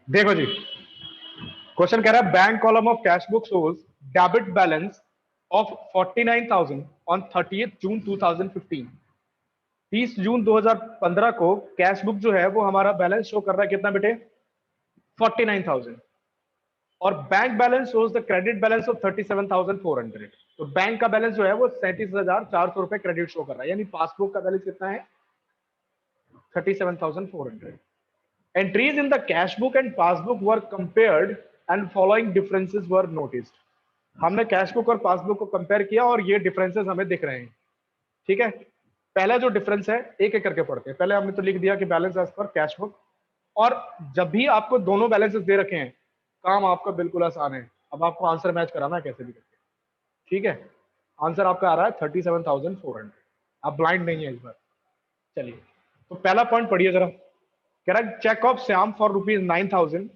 देखो जी, क्वेश्चन कह रहा है bank column of cash book shows debit balance of 49,000 on 30th June 2015। 30 जून 2015 को कैश बुक जो है वो हमारा बैलेंस शो कर रहा है कितना बेटे, 49,000। और bank balance shows the credit balance of 37,400। तो बैंक का बैलेंस जो है वो 37,400 रुपए क्रेडिट शो कर रहा है, यानी पासबुक का बैलेंस कितना है, 37,400। Entries in the cash book and passbook were compared and following differences were noticed। हमने कैश बुक और पासबुक को कंपेयर किया और ये डिफरेंसेस हमें दिख रहे हैं। ठीक है, पहला जो डिफरेंस है एक एक करके पढ़ते हैं। पहले हमने तो लिख दिया कि balance as per cash book, और जब भी आपको दोनों बैलेंसेस दे रखे हैं, काम आपका बिल्कुल आसान है। अब आपको आंसर मैच कराना है कैसे भी करके। ठीक है, आंसर आपका आ रहा है 37,400। आप ब्लाइंड नहीं है इस बार। चलिए, तो पहला पॉइंट पढ़िए जरा। कह रहा है cheque of Shyam for ₹9,000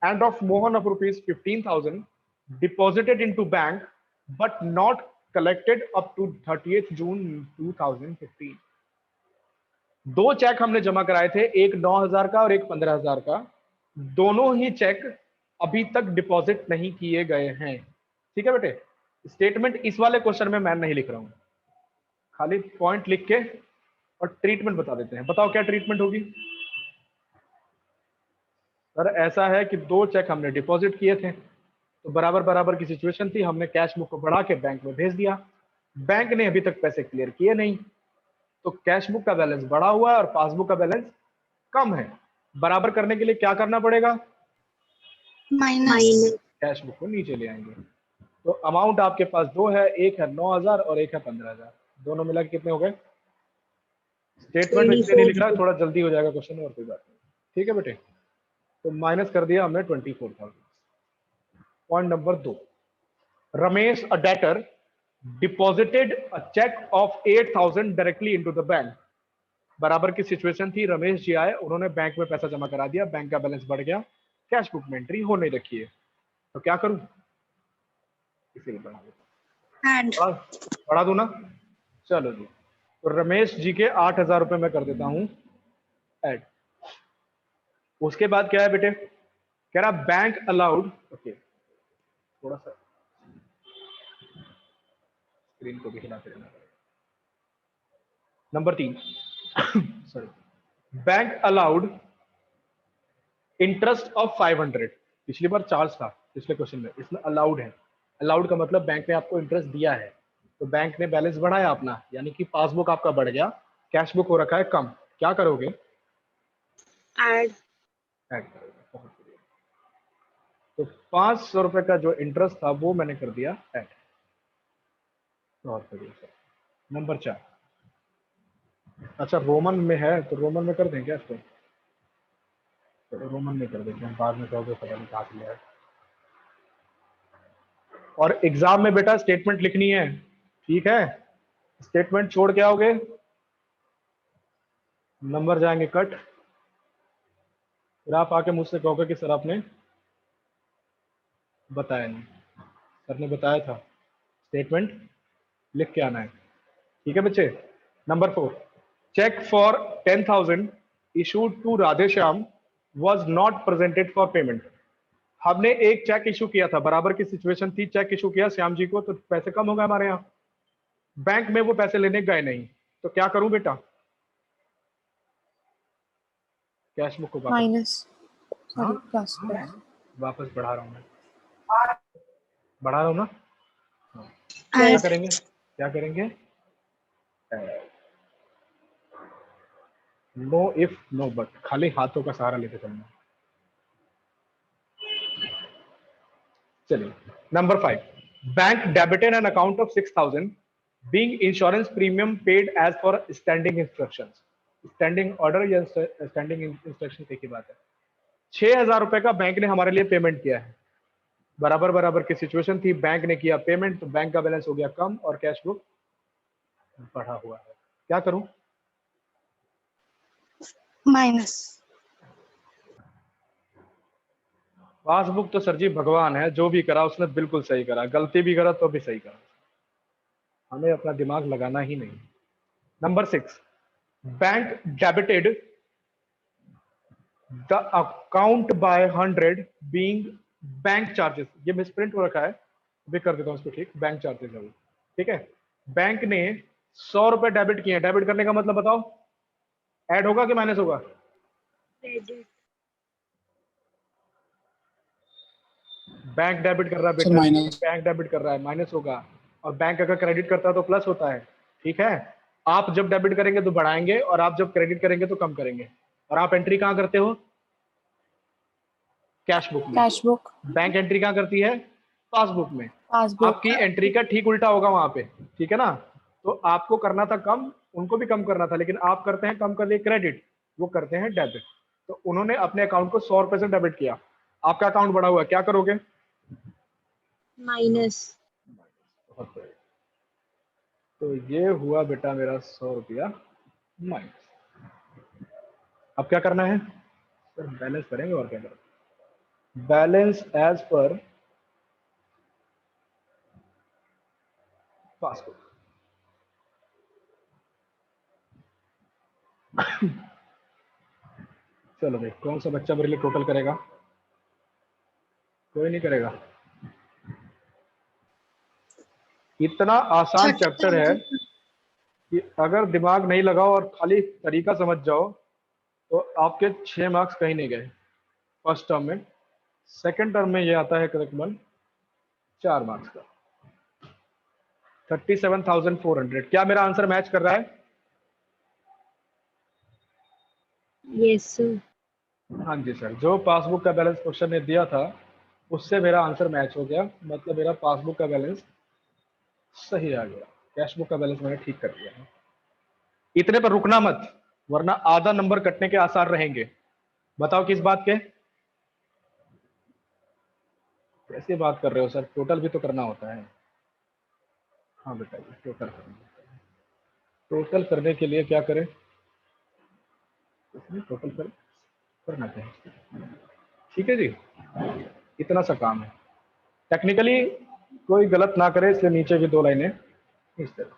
and of Mohan of ₹15,000 deposited into bank but not collected up to 30th June 2015। दो चेक हमने जमा कराए थे, एक 9,000 का और एक 15,000 का। दोनों ही चेक अभी तक डिपॉजिट नहीं किए गए हैं। ठीक है बेटे, स्टेटमेंट इस वाले क्वेश्चन में मैं नहीं लिख रहा हूं, खाली पॉइंट लिख के और ट्रीटमेंट बता देते हैं। बताओ क्या ट्रीटमेंट होगी। सर ऐसा है कि दो चेक हमने डिपॉजिट किए थे, तो बराबर बराबर की सिचुएशन थी, हमने कैश बुक को बढ़ा के बैंक में भेज दिया। बैंक ने अभी तक पैसे क्लियर किए नहीं, तो कैश बुक का बैलेंस बढ़ा हुआ है और पासबुक का बैलेंस कम है। बराबर करने के लिए क्या करना पड़ेगा, माइनस। कैश बुक को नीचे ले आएंगे। तो अमाउंट आपके पास दो है, एक है 9,000 और एक है 15,000। दोनों मिला के कितने हो गए। स्टेटमेंट इसलिए नहीं लिख रहा, थोड़ा जल्दी हो जाएगा क्वेश्चन, और कोई बात नहीं। ठीक है बेटे, तो माइनस कर दिया हमने 24,000। Point number 2, Ramesh a debtor deposited a cheque of 8,000 directly into the bank. बराबर की सिचुएशन थी, रमेश जी आए, उन्होंने बैंक में पैसा जमा करा दिया, बैंक का बैलेंस बढ़ गया, कैश बुक में एंट्री हो नहीं रखी है, तो क्या करूं, इसीलिए बढ़ा दूं ना। चलो जी, तो रमेश जी के 8,000 रुपए मैं कर देता हूं ऐड। उसके बाद क्या है बेटे, कह रहा बैंक अलाउड, ओके थोड़ा सा स्क्रीन को भी हिलाते रहना। Number 3 sorry, bank allowed interest of 500। पिछली बार चार्ज था पिछले क्वेश्चन में, इसमें अलाउड है। अलाउड का मतलब बैंक ने आपको इंटरेस्ट दिया है, तो बैंक ने बैलेंस बढ़ाया अपना, यानी कि पासबुक आपका बढ़ गया, कैश बुक हो रखा है कम। क्या करोगे, ऐड करोगे। तो 500 रुपए का जो इंटरेस्ट था वो मैंने कर दिया ऐड। नंबर 4, अच्छा रोमन में है तो रोमन में कर दें क्या इसको, तो रोमन में कर देते हैं, बाद में कहोगे पता नहीं कहाँ से लिया है। और एग्जाम में बेटा स्टेटमेंट लिखनी है, ठीक है, स्टेटमेंट छोड़ के आओगे नंबर जाएंगे कट। फिर आप आके मुझसे कहोगे कि सर आपने बताया नहीं। सर ने बताया था, स्टेटमेंट लिख के आना है। ठीक है बच्चे। Number 4, cheque for 10,000 issued to Radheshyam was not presented for payment. हमने एक चेक इशू किया था, बराबर की सिचुएशन थी, चेक इशू किया श्याम जी को, तो पैसे कम हो गए हमारे यहाँ, बैंक में वो पैसे लेने गए नहीं, तो क्या करूं बेटा, कैश बुक को माइनस, हाँ, प्लस वापस बढ़ा रहा हूं मैं, बढ़ा रहा हूं ना। क्या करेंगे, क्या करेंगे, नो इफ नो बट, खाली हाथों का सहारा लेते चलना। चलिए number 5, bank debited an account of 6,000 being insurance premium paid as for standing instructions. Standing order या स्टैंडिंग इंस्ट्रक्शन एक ही बात है। 6,000 रुपए का बैंक ने हमारे लिए पेमेंट किया है, बराबर बराबर की सिचुएशन थी, बैंक ने किया पेमेंट, तो बैंक का बैलेंस हो गया कम और कैश बुक बढ़ा हुआ है। क्या करूं, माइनस। पासबुक तो सर जी भगवान है, जो भी करा उसने बिल्कुल सही करा, गलती भी करा तो भी सही करा, हमें अपना दिमाग लगाना ही नहीं। Number 6, bank debited the account by 100 being bank charges, ये मिसप्रिंट हो रखा है, अभी कर देता हूँ इसको ठीक, बैंक चार्जेस है वो, ठीक है। बैंक ने 100 रुपए डेबिट किए, डेबिट करने का मतलब बताओ, ऐड होगा कि माइनस होगा? Credit. बैंक डेबिट कर रहा है सर बेटा, माइनस। बैंक डेबिट कर रहा है, माइनस होगा। और बैंक अगर क्रेडिट करता है तो प्लस होता है, ठीक है। आप जब डेबिट करेंगे तो बढ़ाएंगे, और आप जब क्रेडिट करेंगे तो कम करेंगे। और आप एंट्री कहाँ करते हो? कैश बुक में। कैश बुक, बैंक एंट्री कहाँ करती है? पासबुक में। पासबुक, आपकी एंट्री का ठीक उल्टा होगा वहां पे, ठीक है ना। तो आपको करना था कम, उनको भी कम करना था, लेकिन आप करते हैं कम कर लिए क्रेडिट, वो करते हैं डेबिट। तो उन्होंने अपने अकाउंट को 100 रुपए से डेबिट किया, आपका अकाउंट बढ़ा हुआ है, क्या करोगे? Minus. बहुत बढ़िया। तो ये हुआ बेटा मेरा 100 रुपया माइनस। अब क्या करना है सर? बैलेंस करेंगे, और क्या करेंगे? Balance as per passbook. चलो भाई, कौन सा बच्चा मेरे लिए टोटल करेगा? कोई नहीं करेगा। इतना आसान चैप्टर है कि अगर दिमाग नहीं लगाओ और खाली तरीका समझ जाओ तो आपके 6 मार्क्स कहीं नहीं गए फर्स्ट टर्म में। सेकंड टर्म में ये आता है तकरीबन 4 मार्क्स का, 37,400। क्या मेरा आंसर मैच कर रहा है? Yes, sir. हाँ जी सर, जो पासबुक का बैलेंस क्वेश्चन ने दिया था उससे मेरा आंसर मैच हो गया, मतलब मेरा पासबुक का बैलेंस सही आ गया, कैश बुक का बैलेंस मैंने ठीक कर दिया है। इतने पर रुकना मत, वरना आधा नंबर कटने के आसार रहेंगे। बताओ किस बात के? कैसे बात कर रहे हो सर, टोटल भी तो करना होता है। हाँ बेटा जी, टोटल करना होता है। टोटल करने के लिए क्या करें? टोटल करना चाहिए, ठीक है जी। इतना सा काम है, टेक्निकली कोई गलत ना करे, इसलिए नीचे की 2 लाइनें इस तरह।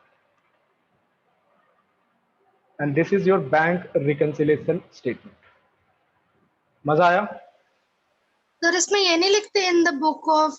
And this is your bank reconciliation statement. मजा आया? सर इसमें ये नहीं लिखते इन द बुक ऑफ